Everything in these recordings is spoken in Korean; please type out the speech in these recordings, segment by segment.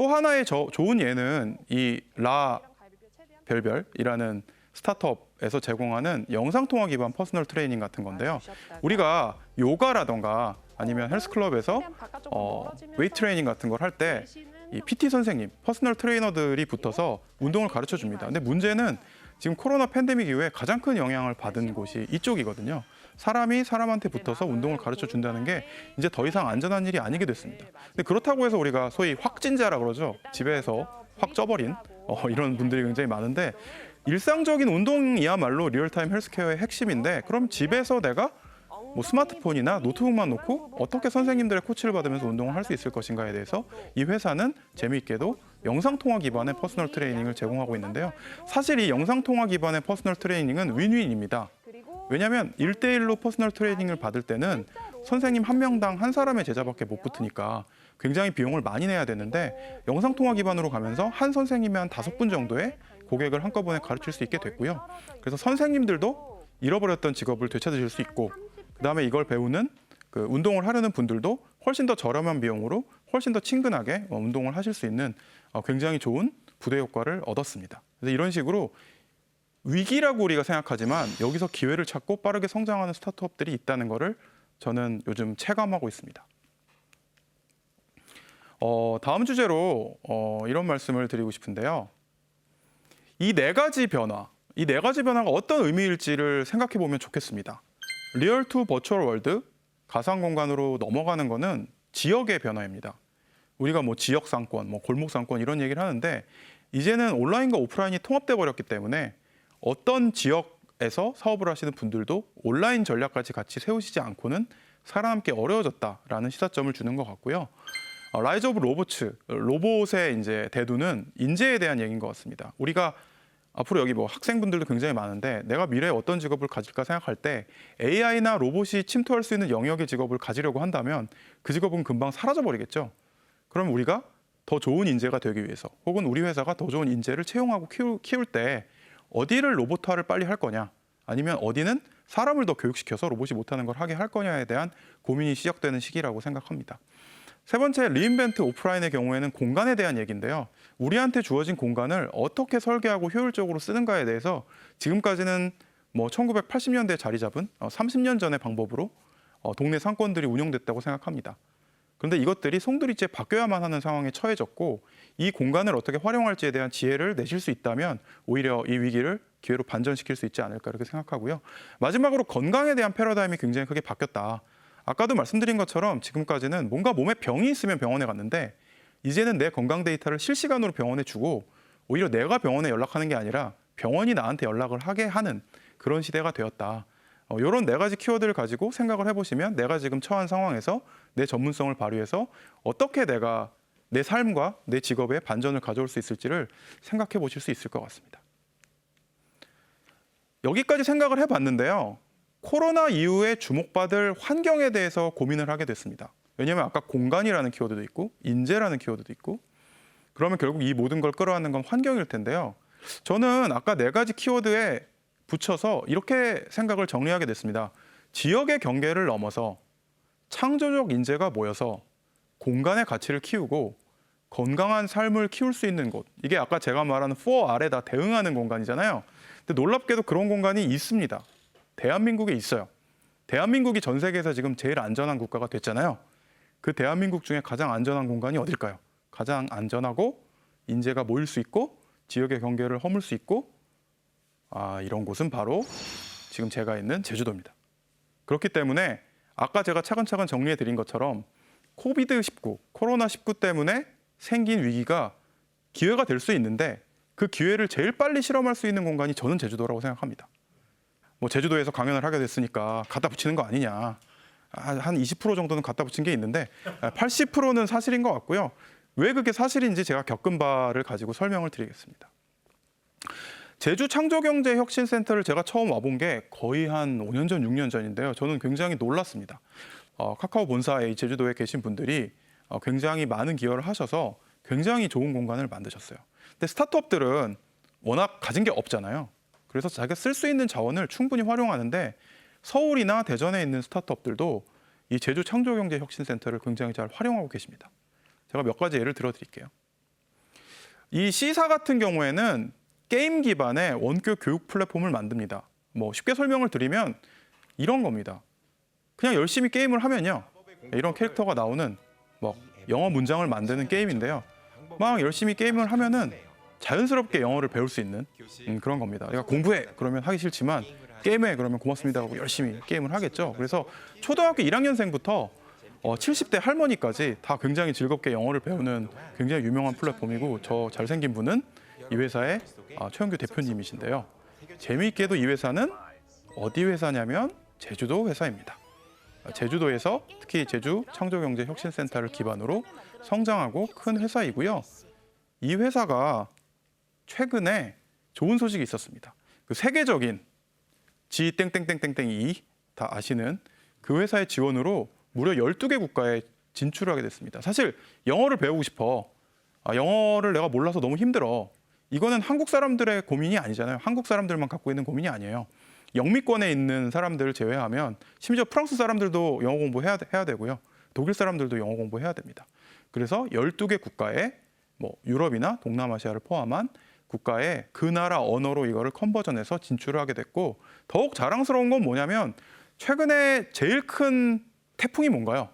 또 하나의 좋은 예는 이 라별별이라는 스타트업에서 제공하는 영상통화 기반 퍼스널 트레이닝 같은 건데요. 우리가 요가라던가 아니면 헬스클럽에서 웨이트 트레이닝 같은 걸 할 때 이 PT 선생님, 퍼스널 트레이너들이 붙어서 운동을 가르쳐 줍니다. 근데 문제는 지금 코로나 팬데믹 이후에 가장 큰 영향을 받은 곳이 이쪽이거든요. 사람이 사람한테 붙어서 운동을 가르쳐 준다는 게 이제 더 이상 안전한 일이 아니게 됐습니다. 근데 그렇다고 해서 우리가 소위 확진자라 그러죠. 집에서 확 쪄버린 이런 분들이 굉장히 많은데 일상적인 운동이야말로 리얼타임 헬스케어의 핵심인데 그럼 집에서 내가 뭐 스마트폰이나 노트북만 놓고 어떻게 선생님들의 코치를 받으면서 운동을 할 수 있을 것인가에 대해서 이 회사는 재미있게도 영상통화 기반의 퍼스널 트레이닝을 제공하고 있는데요. 사실 이 영상통화 기반의 퍼스널 트레이닝은 윈윈입니다. 왜냐하면 1대1로 퍼스널 트레이닝을 받을 때는 선생님 한 명당 한 사람의 제자밖에 못 붙으니까 굉장히 비용을 많이 내야 되는데 영상통화 기반으로 가면서 한 선생님이 한 5분 정도의 고객을 한꺼번에 가르칠 수 있게 됐고요. 그래서 선생님들도 잃어버렸던 직업을 되찾으실 수 있고 그다음에 이걸 배우는 그 운동을 하려는 분들도 훨씬 더 저렴한 비용으로 훨씬 더 친근하게 운동을 하실 수 있는 굉장히 좋은 부대 효과를 얻었습니다. 그래서 이런 식으로 위기라고 우리가 생각하지만 여기서 기회를 찾고 빠르게 성장하는 스타트업들이 있다는 것을 저는 요즘 체감하고 있습니다. 다음 주제로 이런 말씀을 드리고 싶은데요. 이 네 가지 변화가 어떤 의미일지를 생각해 보면 좋겠습니다. 리얼 투 버추얼 월드, 가상 공간으로 넘어가는 거는 지역의 변화입니다. 우리가 뭐 지역 상권, 뭐 골목 상권 이런 얘기를 하는데 이제는 온라인과 오프라인이 통합돼 버렸기 때문에 어떤 지역에서 사업을 하시는 분들도 온라인 전략까지 같이 세우시지 않고는 살아남기 어려워졌다라는 시사점을 주는 것 같고요. 라이즈 오브 로봇의 이제 대두는 인재에 대한 얘기인 것 같습니다. 우리가 앞으로 여기 뭐 학생분들도 굉장히 많은데 내가 미래에 어떤 직업을 가질까 생각할 때 AI나 로봇이 침투할 수 있는 영역의 직업을 가지려고 한다면 그 직업은 금방 사라져버리겠죠. 그럼 우리가 더 좋은 인재가 되기 위해서 혹은 우리 회사가 더 좋은 인재를 채용하고 키울 때 어디를 로봇화를 빨리 할 거냐 아니면 어디는 사람을 더 교육시켜서 로봇이 못하는 걸 하게 할 거냐에 대한 고민이 시작되는 시기라고 생각합니다. 세 번째, 리인벤트 오프라인의 경우에는 공간에 대한 얘기인데요. 우리한테 주어진 공간을 어떻게 설계하고 효율적으로 쓰는가에 대해서 지금까지는 뭐 1980년대에 자리 잡은 30년 전의 방법으로 동네 상권들이 운영됐다고 생각합니다. 그런데 이것들이 송두리째 바뀌어야만 하는 상황에 처해졌고 이 공간을 어떻게 활용할지에 대한 지혜를 내실 수 있다면 오히려 이 위기를 기회로 반전시킬 수 있지 않을까 이렇게 생각하고요. 마지막으로 건강에 대한 패러다임이 굉장히 크게 바뀌었다. 아까도 말씀드린 것처럼 지금까지는 뭔가 몸에 병이 있으면 병원에 갔는데 이제는 내 건강 데이터를 실시간으로 병원에 주고 오히려 내가 병원에 연락하는 게 아니라 병원이 나한테 연락을 하게 하는 그런 시대가 되었다. 이런 네 가지 키워드를 가지고 생각을 해보시면 내가 지금 처한 상황에서 내 전문성을 발휘해서 어떻게 내가 내 삶과 내 직업에 반전을 가져올 수 있을지를 생각해 보실 수 있을 것 같습니다. 여기까지 생각을 해봤는데요. 코로나 이후에 주목받을 환경에 대해서 고민을 하게 됐습니다. 왜냐하면 아까 공간이라는 키워드도 있고 인재라는 키워드도 있고 그러면 결국 이 모든 걸 끌어안는 건 환경일 텐데요. 저는 아까 네 가지 키워드에 붙여서 이렇게 생각을 정리하게 됐습니다. 지역의 경계를 넘어서 창조적 인재가 모여서 공간의 가치를 키우고 건강한 삶을 키울 수 있는 곳. 이게 아까 제가 말하는 4R에 다 대응하는 공간이잖아요. 근데 놀랍게도 그런 공간이 있습니다. 대한민국에 있어요. 대한민국이 전 세계에서 지금 제일 안전한 국가가 됐잖아요. 그 대한민국 중에 가장 안전한 공간이 어딜까요? 가장 안전하고 인재가 모일 수 있고 지역의 경계를 허물 수 있고 이런 곳은 바로 지금 제가 있는 제주도입니다. 그렇기 때문에 아까 제가 차근차근 정리해 드린 것처럼 코로나19 때문에 생긴 위기가 기회가 될 수 있는데 그 기회를 제일 빨리 실험할 수 있는 공간이 저는 제주도라고 생각합니다. 뭐 제주도에서 강연을 하게 됐으니까 갖다 붙이는 거 아니냐. 한 20% 정도는 갖다 붙인 게 있는데 80%는 사실인 것 같고요. 왜 그게 사실인지 제가 겪은 바를 가지고 설명을 드리겠습니다. 제주 창조경제혁신센터를 제가 처음 와본 게 거의 한 5년 전, 6년 전인데요. 저는 굉장히 놀랐습니다. 카카오 본사에 제주도에 계신 분들이 굉장히 많은 기여를 하셔서 굉장히 좋은 공간을 만드셨어요. 근데 스타트업들은 워낙 가진 게 없잖아요. 그래서 자기가 쓸 수 있는 자원을 충분히 활용하는데 서울이나 대전에 있는 스타트업들도 이 제주 창조경제혁신센터를 굉장히 잘 활용하고 계십니다. 제가 몇 가지 예를 들어 드릴게요. 이 C사 같은 경우에는 게임 기반의 원격 교육 플랫폼을 만듭니다. 뭐 쉽게 설명을 드리면 이런 겁니다. 그냥 열심히 게임을 하면요, 이런 캐릭터가 나오는 뭐 영어 문장을 만드는 게임인데요. 막 열심히 게임을 하면은 자연스럽게 영어를 배울 수 있는 그런 겁니다. 그러니까 공부해 그러면 하기 싫지만 게임해 그러면 고맙습니다 하고 열심히 게임을 하겠죠. 그래서 초등학교 1학년생부터 70대 할머니까지 다 굉장히 즐겁게 영어를 배우는 굉장히 유명한 플랫폼이고, 저 잘생긴 분은 이 회사의 최영규 대표님이신데요. 재미있게도 이 회사는 어디 회사냐면 제주도 회사입니다. 제주도에서 특히 제주 창조경제혁신센터를 기반으로 성장하고 큰 회사이고요. 이 회사가 최근에 좋은 소식이 있었습니다. 그 세계적인 G 땡땡땡땡땡이 다 아시는 그 회사의 지원으로 무려 12개 국가에 진출하게 됐습니다. 사실 영어를 배우고 싶어. 영어를 내가 몰라서 너무 힘들어. 이거는 한국 사람들의 고민이 아니잖아요. 한국 사람들만 갖고 있는 고민이 아니에요. 영미권에 있는 사람들을 제외하면 심지어 프랑스 사람들도 영어 공부해야 되고요. 독일 사람들도 영어 공부해야 됩니다. 그래서 12개 국가에 뭐 유럽이나 동남아시아를 포함한 국가에 그 나라 언어로 이거를 컨버전해서 진출을 하게 됐고, 더욱 자랑스러운 건 뭐냐면 최근에 제일 큰 태풍이 뭔가요?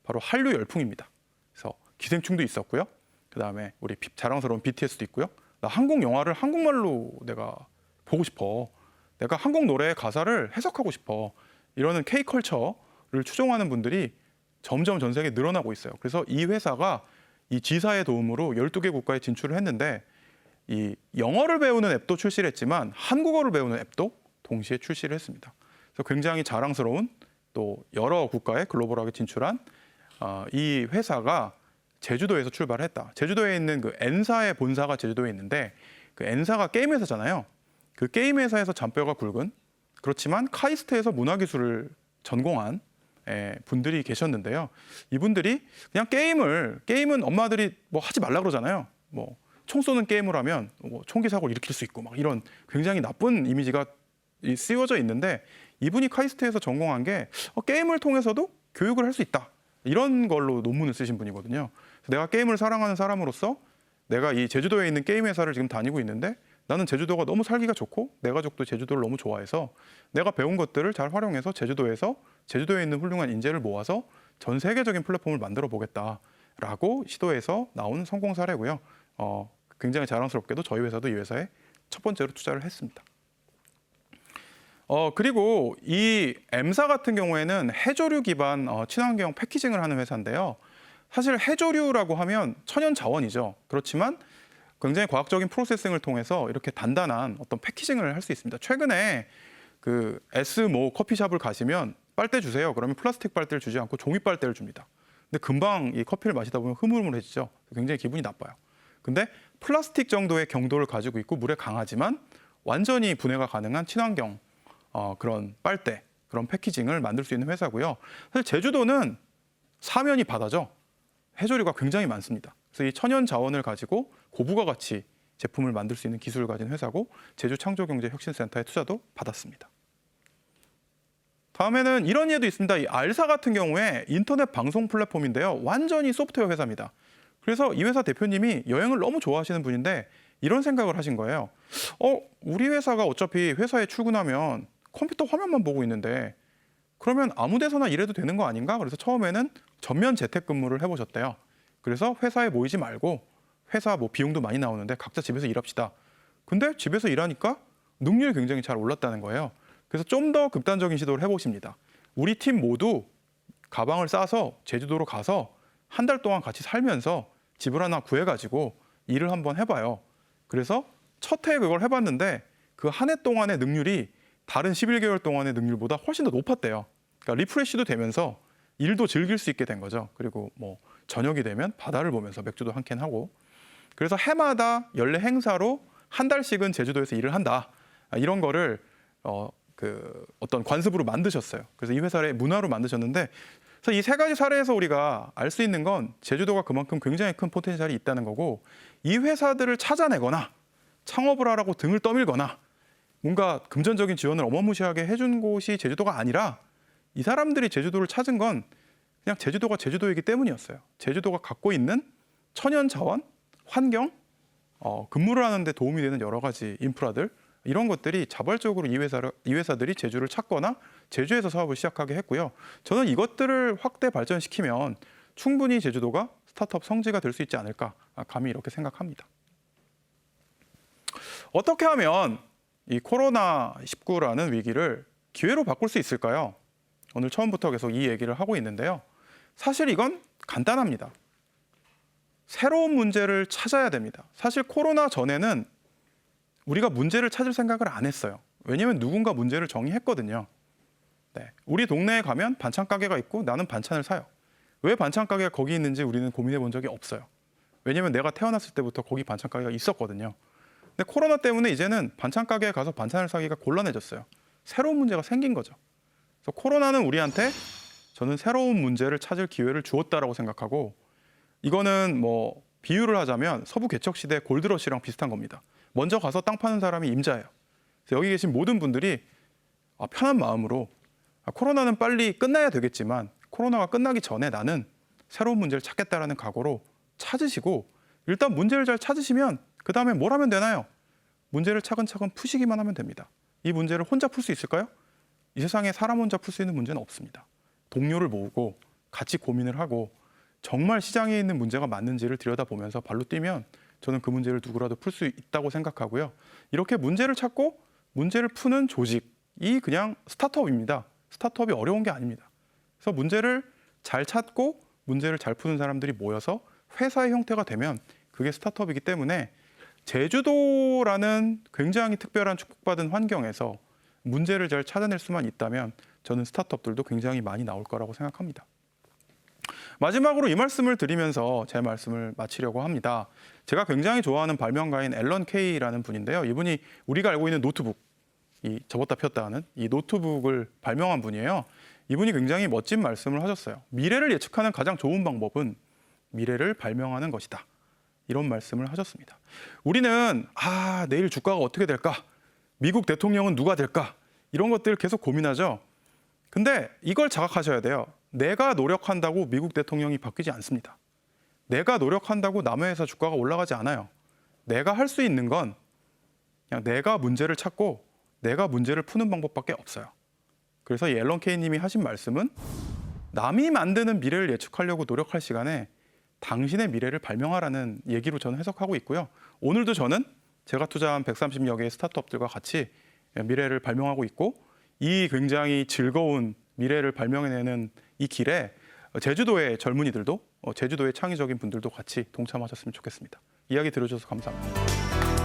바로 한류 열풍입니다. 그래서 기생충도 있었고요. 그다음에 우리 자랑스러운 BTS도 있고요. 나 한국 영화를 한국말로 내가 보고 싶어. 내가 한국 노래의 가사를 해석하고 싶어. 이러는 K컬처를 추종하는 분들이 점점 전 세계에 늘어나고 있어요. 그래서 이 회사가 이 G사의 도움으로 12개 국가에 진출을 했는데, 이 영어를 배우는 앱도 출시를 했지만 한국어를 배우는 앱도 동시에 출시를 했습니다. 그래서 굉장히 자랑스러운, 또 여러 국가에 글로벌하게 진출한 이 회사가 제주도에서 출발했다. 제주도에 있는 그 N사의 본사가 제주도에 있는데, 그 N사가 게임 회사잖아요. 그 게임 회사에서 잔뼈가 굵은, 그렇지만 카이스트에서 문화기술을 전공한 분들이 계셨는데요. 이분들이 그냥 게임은 엄마들이 뭐 하지 말라 그러잖아요. 뭐 총 쏘는 게임을 하면 뭐 총기 사고를 일으킬 수 있고 막 이런 굉장히 나쁜 이미지가 씌워져 있는데, 이분이 카이스트에서 전공한 게 게임을 통해서도 교육을 할 수 있다. 이런 걸로 논문을 쓰신 분이거든요. 내가 게임을 사랑하는 사람으로서 내가 이 제주도에 있는 게임 회사를 지금 다니고 있는데, 나는 제주도가 너무 살기가 좋고 내 가족도 제주도를 너무 좋아해서 내가 배운 것들을 잘 활용해서 제주도에 있는 훌륭한 인재를 모아서 전 세계적인 플랫폼을 만들어 보겠다라고 시도해서 나온 성공 사례고요. 굉장히 자랑스럽게도 저희 회사도 이 회사에 첫 번째로 투자를 했습니다. 그리고 이 M사 같은 경우에는 해조류 기반 친환경 패키징을 하는 회사인데요. 사실 해조류라고 하면 천연 자원이죠. 그렇지만 굉장히 과학적인 프로세싱을 통해서 이렇게 단단한 어떤 패키징을 할 수 있습니다. 최근에 그 S모 커피숍을 가시면 빨대 주세요. 그러면 플라스틱 빨대를 주지 않고 종이 빨대를 줍니다. 근데 금방 이 커피를 마시다 보면 흐물흐물해지죠. 굉장히 기분이 나빠요. 근데 플라스틱 정도의 경도를 가지고 있고 물에 강하지만 완전히 분해가 가능한 친환경 그런 빨대, 그런 패키징을 만들 수 있는 회사고요. 사실 제주도는 사면이 바다죠. 해조류가 굉장히 많습니다. 그래서 이 천연 자원을 가지고 고부가 가치 제품을 만들 수 있는 기술을 가진 회사고, 제주 창조경제혁신센터의 투자도 받았습니다. 다음에는 이런 예도 있습니다. 이 알사 같은 경우에 인터넷 방송 플랫폼인데요. 완전히 소프트웨어 회사입니다. 그래서 이 회사 대표님이 여행을 너무 좋아하시는 분인데 이런 생각을 하신 거예요. 우리 회사가 어차피 회사에 출근하면 컴퓨터 화면만 보고 있는데 그러면 아무 데서나 일해도 되는 거 아닌가? 그래서 처음에는 전면 재택근무를 해보셨대요. 그래서 회사에 모이지 말고, 회사 뭐 비용도 많이 나오는데 각자 집에서 일합시다. 근데 집에서 일하니까 능률이 굉장히 잘 올랐다는 거예요. 그래서 좀 더 극단적인 시도를 해보십니다. 우리 팀 모두 가방을 싸서 제주도로 가서 한 달 동안 같이 살면서 집을 하나 구해가지고 일을 한번 해봐요. 그래서 첫 해에 그걸 해봤는데 그 한 해 동안의 능률이 다른 11개월 동안의 능률보다 훨씬 더 높았대요. 그러니까 리프레시도 되면서 일도 즐길 수 있게 된 거죠. 그리고 뭐 저녁이 되면 바다를 보면서 맥주도 한 캔 하고, 그래서 해마다 연례 행사로 한 달씩은 제주도에서 일을 한다. 이런 거를 어떤 관습으로 만드셨어요. 그래서 이 회사의 문화로 만드셨는데, 그래서 이 세 가지 사례에서 우리가 알 수 있는 건 제주도가 그만큼 굉장히 큰 포텐셜이 있다는 거고, 이 회사들을 찾아내거나 창업을 하라고 등을 떠밀거나 뭔가 금전적인 지원을 어마무시하게 해준 곳이 제주도가 아니라, 이 사람들이 제주도를 찾은 건 그냥 제주도가 제주도이기 때문이었어요. 제주도가 갖고 있는 천연 자원, 환경, 근무를 하는데 도움이 되는 여러 가지 인프라들 이런 것들이 자발적으로 이 회사들이 제주를 찾거나 제주에서 사업을 시작하게 했고요. 저는 이것들을 확대 발전시키면 충분히 제주도가 스타트업 성지가 될 수 있지 않을까 감히 이렇게 생각합니다. 어떻게 하면 이 코로나19라는 위기를 기회로 바꿀 수 있을까요? 오늘 처음부터 계속 이 얘기를 하고 있는데요. 사실 이건 간단합니다. 새로운 문제를 찾아야 됩니다. 사실 코로나 전에는 우리가 문제를 찾을 생각을 안 했어요. 왜냐하면 누군가 문제를 정의했거든요. 네. 우리 동네에 가면 반찬 가게가 있고 나는 반찬을 사요. 왜 반찬 가게가 거기 있는지 우리는 고민해 본 적이 없어요. 왜냐하면 내가 태어났을 때부터 거기 반찬 가게가 있었거든요. 근데 코로나 때문에 이제는 반찬 가게에 가서 반찬을 사기가 곤란해졌어요. 새로운 문제가 생긴 거죠. 그래서 코로나는 우리한테 저는 새로운 문제를 찾을 기회를 주었다라고 생각하고 이거는 뭐 비유를 하자면 서부 개척 시대 골드러시랑 비슷한 겁니다. 먼저 가서 땅 파는 사람이 임자예요. 그래서 여기 계신 모든 분들이 편한 마음으로 코로나는 빨리 끝나야 되겠지만 코로나가 끝나기 전에 나는 새로운 문제를 찾겠다라는 각오로 찾으시고 일단 문제를 잘 찾으시면 그 다음에 뭘 하면 되나요? 문제를 차근차근 푸시기만 하면 됩니다. 이 문제를 혼자 풀 수 있을까요? 이 세상에 사람 혼자 풀 수 있는 문제는 없습니다. 동료를 모으고 같이 고민을 하고 정말 시장에 있는 문제가 맞는지를 들여다보면서 발로 뛰면 저는 그 문제를 누구라도 풀 수 있다고 생각하고요. 이렇게 문제를 찾고 문제를 푸는 조직이 그냥 스타트업입니다. 스타트업이 어려운 게 아닙니다. 그래서 문제를 잘 찾고 문제를 잘 푸는 사람들이 모여서 회사의 형태가 되면 그게 스타트업이기 때문에 제주도라는 굉장히 특별한 축복받은 환경에서 문제를 잘 찾아낼 수만 있다면 저는 스타트업들도 굉장히 많이 나올 거라고 생각합니다. 마지막으로 이 말씀을 드리면서 제 말씀을 마치려고 합니다. 제가 굉장히 좋아하는 발명가인 앨런 케이라는 분인데요. 이분이 우리가 알고 있는 노트북, 이 접었다 폈다 하는 이 노트북을 발명한 분이에요. 이분이 굉장히 멋진 말씀을 하셨어요. 미래를 예측하는 가장 좋은 방법은 미래를 발명하는 것이다. 이런 말씀을 하셨습니다. 우리는 내일 주가가 어떻게 될까? 미국 대통령은 누가 될까? 이런 것들 계속 고민하죠. 근데 이걸 자각하셔야 돼요. 내가 노력한다고 미국 대통령이 바뀌지 않습니다. 내가 노력한다고 남의 회사 주가가 올라가지 않아요. 내가 할 수 있는 건 그냥 내가 문제를 찾고 내가 문제를 푸는 방법밖에 없어요. 그래서 이 앨런 케이 님이 하신 말씀은 남이 만드는 미래를 예측하려고 노력할 시간에 당신의 미래를 발명하라는 얘기로 저는 해석하고 있고요. 오늘도 저는 제가 투자한 130여 개의 스타트업들과 같이 미래를 발명하고 있고 이 굉장히 즐거운 미래를 발명해내는 이 길에 제주도의 젊은이들도 제주도의 창의적인 분들도 같이 동참하셨으면 좋겠습니다. 이야기 들어주셔서 감사합니다.